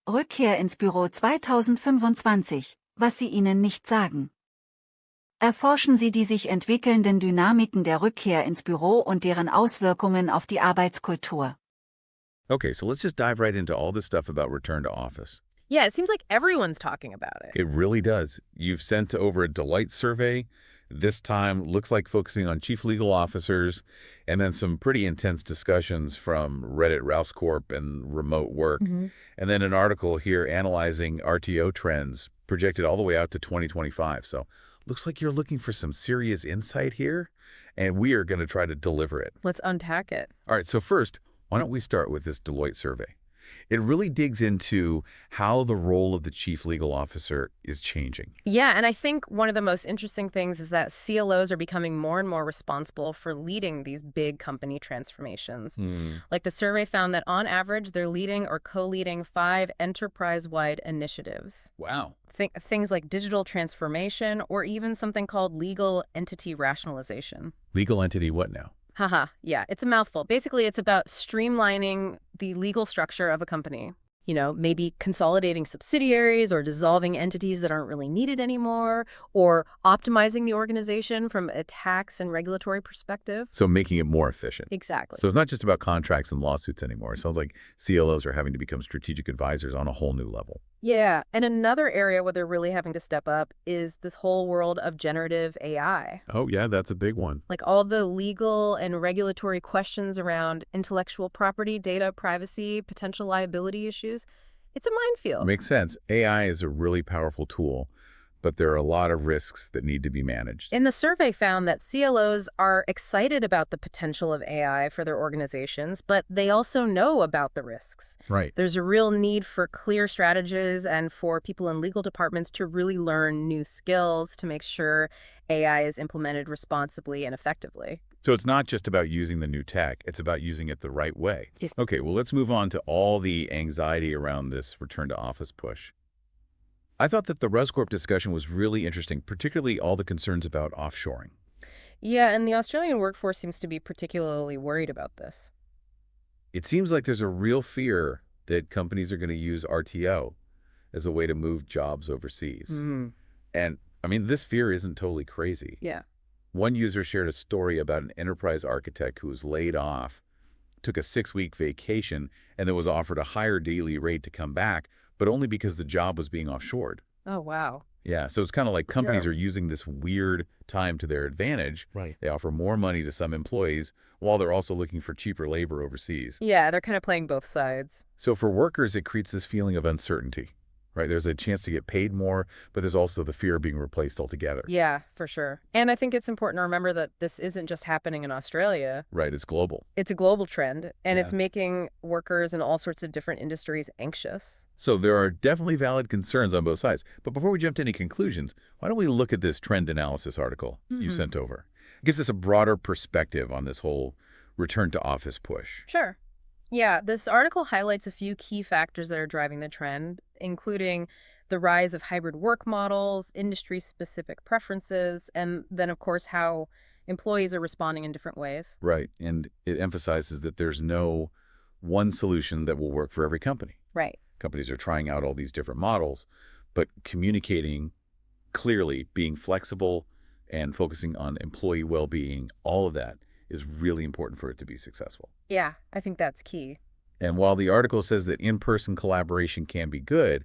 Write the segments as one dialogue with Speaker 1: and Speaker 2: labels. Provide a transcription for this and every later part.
Speaker 1: Rückkehr ins Büro 2025, was Sie Ihnen nicht sagen. Erforschen Sie die sich entwickelnden Dynamiken der Rückkehr ins Büro und deren Auswirkungen auf die Arbeitskultur.
Speaker 2: Okay, so let's just dive right into all this stuff about return to office.
Speaker 3: Yeah, it seems like everyone's talking about it.
Speaker 2: It really does. You've sent over a Deloitte survey. This time looks like focusing on chief legal officers, and then some pretty intense discussions from Reddit, Rouse Corp, and remote work. And then an article here analyzing RTO trends projected all the way out to 2025. So looks like you're looking for some serious insight here, and we are going to try to deliver it.
Speaker 3: Let's unpack it.
Speaker 2: All right, so first, why don't we start with this Deloitte survey? It really digs into how the role of the chief legal officer is changing.
Speaker 3: Yeah, and I think one of the most interesting things is that CLOs are becoming more and more responsible for leading these big company transformations. Like the survey found that on average, they're leading or co-leading 5 enterprise-wide initiatives.
Speaker 2: Wow.
Speaker 3: Things like digital transformation or even something called legal entity rationalization.
Speaker 2: Legal entity what now?
Speaker 3: Haha, yeah, it's a mouthful. Basically, it's about streamlining the legal structure of a company. You know, maybe consolidating subsidiaries or dissolving entities that aren't really needed anymore, or optimizing the organization from a tax and regulatory perspective.
Speaker 2: So making it more efficient.
Speaker 3: Exactly.
Speaker 2: So it's not just about contracts and lawsuits anymore. It sounds like CLOs are having to become strategic advisors on a whole new level.
Speaker 3: Yeah, and another area where they're really having to step up is this whole world of generative AI.
Speaker 2: Oh, yeah, that's a big one.
Speaker 3: Like all the legal and regulatory questions around intellectual property, data privacy, potential liability issues. It's a minefield.
Speaker 2: Makes sense. AI is a really powerful tool, but there are a lot of risks that need to be managed.
Speaker 3: And the survey found that CLOs are excited about the potential of AI for their organizations, but they also know about the risks.
Speaker 2: Right.
Speaker 3: There's a real need for clear strategies and for people in legal departments to really learn new skills to make sure AI is implemented responsibly and effectively.
Speaker 2: So it's not just about using the new tech, it's about using it the right way.
Speaker 3: Yes.
Speaker 2: Okay, well, let's move on to all the anxiety around this return to office push. I thought that the Rouse Corp discussion was really interesting, particularly all the concerns about offshoring.
Speaker 3: Yeah, and the Australian workforce seems to be particularly worried about this.
Speaker 2: It seems like there's a real fear that companies are going to use RTO as a way to move jobs overseas. And, I mean, this fear isn't totally crazy.
Speaker 3: Yeah.
Speaker 2: One user shared a story about an enterprise architect who was laid off, took a 6-week vacation, and then was offered a higher daily rate to come back, but only because the job was being offshored.
Speaker 3: Oh, wow.
Speaker 2: Yeah, so it's kind of like companies are using this weird time to their advantage.
Speaker 4: Right.
Speaker 2: They offer more money to some employees while they're also looking for cheaper labor overseas.
Speaker 3: Yeah, they're kind of playing both sides.
Speaker 2: So for workers, it creates this feeling of uncertainty, right? There's a chance to get paid more, but there's also the fear of being replaced altogether.
Speaker 3: Yeah, for sure. And I think it's important to remember that this isn't just happening in Australia.
Speaker 2: Right, it's global.
Speaker 3: It's a global trend, and it's
Speaker 2: Yeah.
Speaker 3: making workers in all sorts of different industries anxious.
Speaker 2: So there are definitely valid concerns on both sides. But before we jump to any conclusions, why don't we look at this trend analysis article you sent over? It gives us a broader perspective on this whole return to office push.
Speaker 3: Sure. Yeah, this article highlights a few key factors that are driving the trend, including the rise of hybrid work models, industry-specific preferences, and then, of course, how employees are responding in different ways.
Speaker 2: Right, and it emphasizes that there's no one solution that will work for every company.
Speaker 3: Right.
Speaker 2: Companies are trying out all these different models, but communicating clearly, being flexible, and focusing on employee well-being, all of that is really important for it to be successful.
Speaker 3: Yeah, I think that's key.
Speaker 2: And while the article says that in-person collaboration can be good,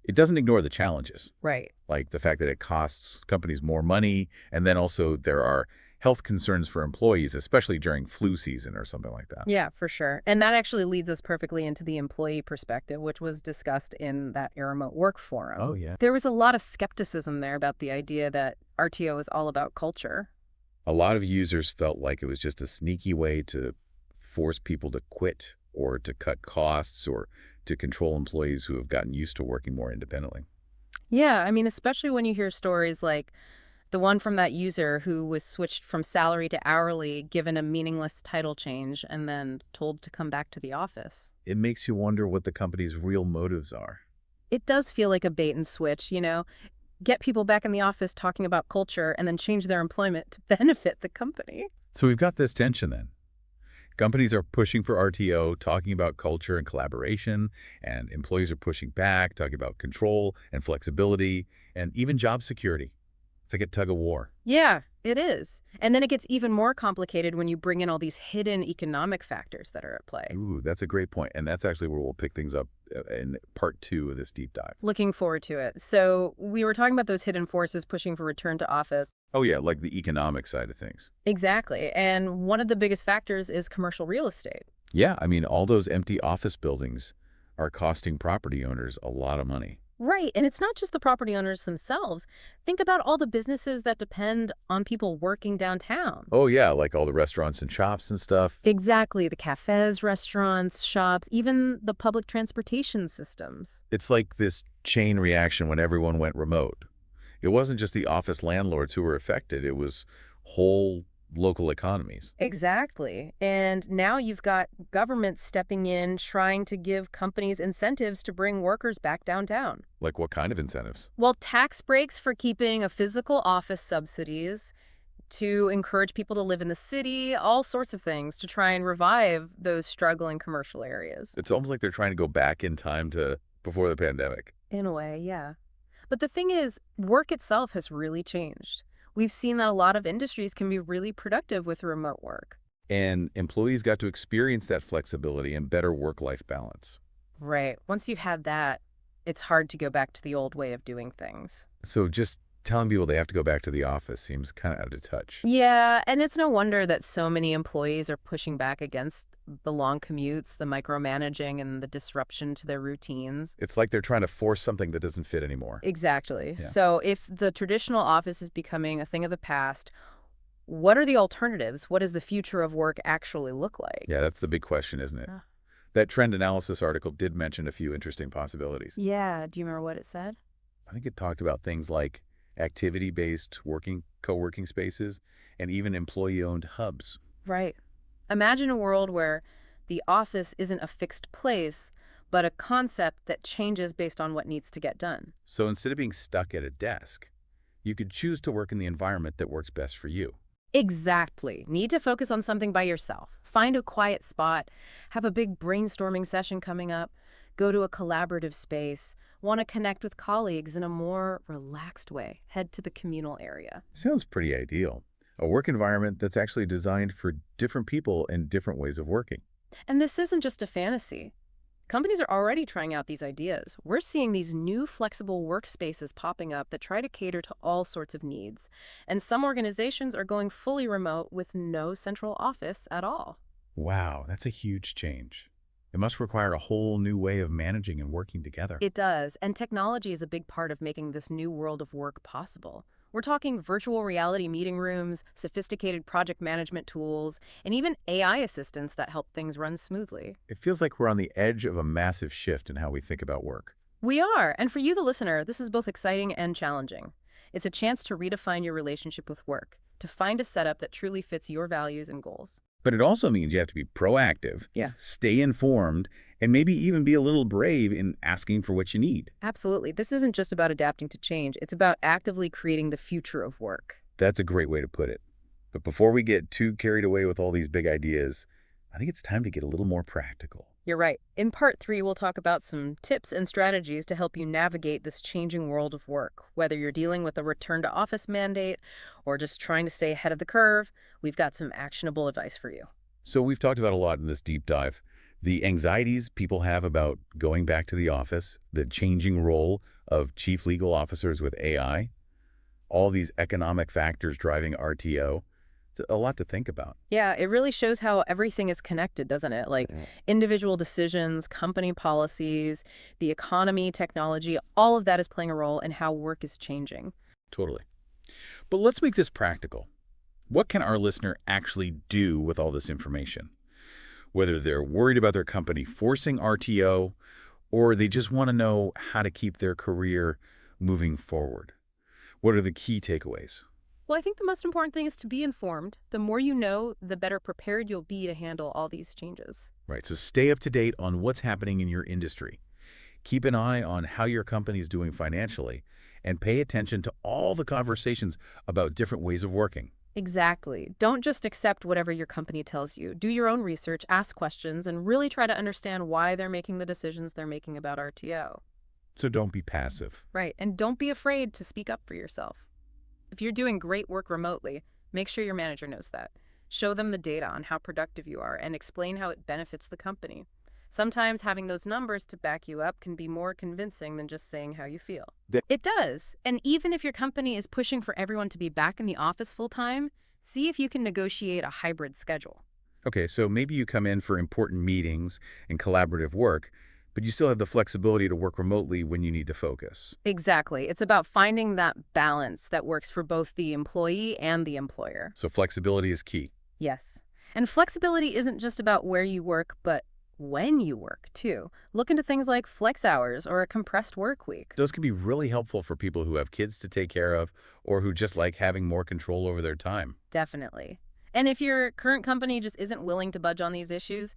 Speaker 2: it doesn't ignore the challenges,
Speaker 3: Right.
Speaker 2: like the fact that it costs companies more money, and then also there are health concerns for employees, especially during flu season or something like that.
Speaker 3: Yeah, for sure. And that actually leads us perfectly into the employee perspective, which was discussed in that remote work forum.
Speaker 2: Oh, yeah.
Speaker 3: There was a lot of skepticism there about the idea that RTO is all about culture.
Speaker 2: A lot of users felt like it was just a sneaky way to force people to quit or to cut costs or to control employees who have gotten used to working more independently.
Speaker 3: Yeah, I mean, especially when you hear stories like the one from that user who was switched from salary to hourly, given a meaningless title change, and then told to come back to the office.
Speaker 2: It makes you wonder what the company's real motives are.
Speaker 3: It does feel like a bait and switch, you know? Get people back in the office talking about culture and then change their employment to benefit the company.
Speaker 2: So we've got this tension then. Companies are pushing for RTO, talking about culture and collaboration, and employees are pushing back, talking about control and flexibility, and even job security. It's like a tug of war.
Speaker 3: Yeah, it is. And then it gets even more complicated when you bring in all these hidden economic factors that are at play.
Speaker 2: Ooh, that's a great point. And that's actually where we'll pick things up in part 2 of this deep dive.
Speaker 3: Looking forward to it. So we were talking about those hidden forces pushing for return to office.
Speaker 2: Oh, yeah, like the economic side of things.
Speaker 3: Exactly. And one of the biggest factors is commercial real estate.
Speaker 2: Yeah, I mean, all those empty office buildings are costing property owners a lot of money.
Speaker 3: Right. And it's not just the property owners themselves. Think about all the businesses that depend on people working downtown.
Speaker 2: Oh, yeah, like all the restaurants and shops and stuff.
Speaker 3: Exactly. The cafes, restaurants, shops, even the public transportation systems.
Speaker 2: It's like this chain reaction when everyone went remote. It wasn't just the office landlords who were affected. It was whole local economies.
Speaker 3: Exactly. And now you've got governments stepping in, trying to give companies incentives to bring workers back downtown.
Speaker 2: Like what kind of incentives?
Speaker 3: Well, tax breaks for keeping a physical office, subsidies to encourage people to live in the city, all sorts of things to try and revive those struggling commercial areas.
Speaker 2: It's almost like they're trying to go back in time to before the pandemic.
Speaker 3: In a way, yeah. But the thing is, work itself has really changed. We've seen that a lot of industries can be really productive with remote work.
Speaker 2: And employees got to experience that flexibility and better work-life balance.
Speaker 3: Right. Once you've had that, it's hard to go back to the old way of doing things.
Speaker 2: So just telling people they have to go back to the office seems kind of out of touch.
Speaker 3: Yeah, and it's no wonder that so many employees are pushing back against the long commutes, the micromanaging, and the disruption to their routines.
Speaker 2: It's like they're trying to force something that doesn't fit anymore.
Speaker 3: Exactly.
Speaker 2: Yeah.
Speaker 3: So if the traditional office is becoming a thing of the past, what are the alternatives? What does the future of work actually look like?
Speaker 2: Yeah, that's the big question, isn't it?
Speaker 3: Uh.
Speaker 2: That trend analysis article did mention a few interesting possibilities.
Speaker 3: Yeah. Do you remember what it said?
Speaker 2: I think it talked about things like activity-based co-working spaces, and even employee-owned hubs.
Speaker 3: Right. Imagine a world where the office isn't a fixed place, but a concept that changes based on what needs to get done.
Speaker 2: So instead of being stuck at a desk, you could choose to work in the environment that works best for you.
Speaker 3: Exactly. Need to focus on something by yourself. Find a quiet spot, have a big brainstorming session coming up, go to a collaborative space, want to connect with colleagues in a more relaxed way, head to the communal area.
Speaker 2: Sounds pretty ideal. A work environment that's actually designed for different people and different ways of working.
Speaker 3: And this isn't just a fantasy. Companies are already trying out these ideas. We're seeing these new flexible workspaces popping up that try to cater to all sorts of needs. And some organizations are going fully remote with no central office at all.
Speaker 2: Wow, that's a huge change. It must require a whole new way of managing and working together.
Speaker 3: It does, and technology is a big part of making this new world of work possible. We're talking virtual reality meeting rooms, sophisticated project management tools, and even AI assistants that help things run smoothly.
Speaker 2: It feels like we're on the edge of a massive shift in how we think about work.
Speaker 3: We are, and for you, the listener, this is both exciting and challenging. It's a chance to redefine your relationship with work, to find a setup that truly fits your values and goals.
Speaker 2: But it also means you have to be proactive,
Speaker 3: Yeah.
Speaker 2: stay informed, and maybe even be a little brave in asking for what you need.
Speaker 3: Absolutely. This isn't just about adapting to change. It's about actively creating the future of work.
Speaker 2: That's a great way to put it. But before we get too carried away with all these big ideas, I think it's time to get a little more practical.
Speaker 3: You're right. In part 3, we'll talk about some tips and strategies to help you navigate this changing world of work. Whether you're dealing with a return to office mandate or just trying to stay ahead of the curve, we've got some actionable advice for you.
Speaker 2: So we've talked about a lot in this deep dive. The anxieties people have about going back to the office, the changing role of chief legal officers with AI, all these economic factors driving RTO. It's a lot to think about.
Speaker 3: Yeah, it really shows how everything is connected, doesn't it? Like individual decisions, company policies, the economy, technology, all of that is playing a role in how work is changing.
Speaker 2: Totally. But let's make this practical. What can our listener actually do with all this information? Whether they're worried about their company forcing RTO, or they just want to know how to keep their career moving forward. What are the key takeaways?
Speaker 3: Well, I think the most important thing is to be informed. The more you know, the better prepared you'll be to handle all these changes.
Speaker 2: Right, so stay up to date on what's happening in your industry. Keep an eye on how your company is doing financially, and pay attention to all the conversations about different ways of working.
Speaker 3: Exactly. Don't just accept whatever your company tells you. Do your own research, ask questions, and really try to understand why they're making the decisions they're making about RTO.
Speaker 2: So don't be passive.
Speaker 3: Right. And don't be afraid to speak up for yourself. If you're doing great work remotely, make sure your manager knows that. Show them the data on how productive you are and explain how it benefits the company. Sometimes having those numbers to back you up can be more convincing than just saying how you feel. It does. And even if your company is pushing for everyone to be back in the office full time, see if you can negotiate a hybrid schedule.
Speaker 2: Okay, so maybe you come in for important meetings and collaborative work, but you still have the flexibility to work remotely when you need to focus.
Speaker 3: Exactly. It's about finding that balance that works for both the employee and the employer.
Speaker 2: So flexibility is key.
Speaker 3: Yes. And flexibility isn't just about where you work, but when you work, too. Look into things like flex hours or a compressed work week.
Speaker 2: Those can be really helpful for people who have kids to take care of or who just like having more control over their time.
Speaker 3: Definitely. And if your current company just isn't willing to budge on these issues,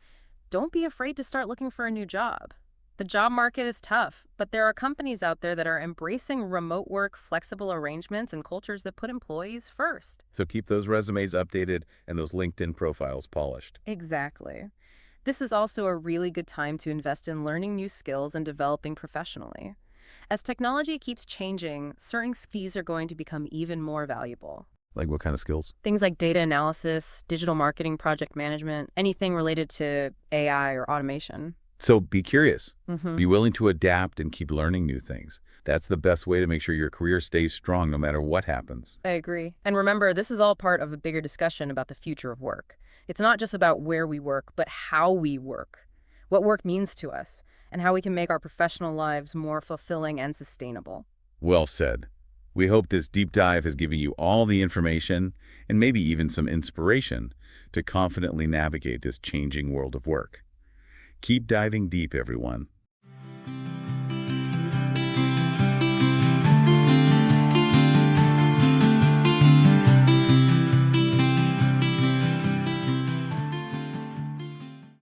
Speaker 3: don't be afraid to start looking for a new job. The job market is tough, but there are companies out there that are embracing remote work, flexible arrangements, and cultures that put employees first.
Speaker 2: So keep those resumes updated and those LinkedIn profiles polished.
Speaker 3: Exactly. This is also a really good time to invest in learning new skills and developing professionally. As technology keeps changing, certain skills are going to become even more valuable.
Speaker 2: Like what kind of skills?
Speaker 3: Things like data analysis, digital marketing, project management, anything related to AI or automation.
Speaker 2: So be curious.
Speaker 3: Mm-hmm.
Speaker 2: Be willing to adapt and keep learning new things. That's the best way to make sure your career stays strong no matter what happens.
Speaker 3: I agree. And remember, this is all part of a bigger discussion about the future of work. It's not just about where we work, but how we work, what work means to us, and how we can make our professional lives more fulfilling and sustainable.
Speaker 2: Well said. We hope this deep dive has given you all the information and maybe even some inspiration to confidently navigate this changing world of work. Keep diving deep, everyone.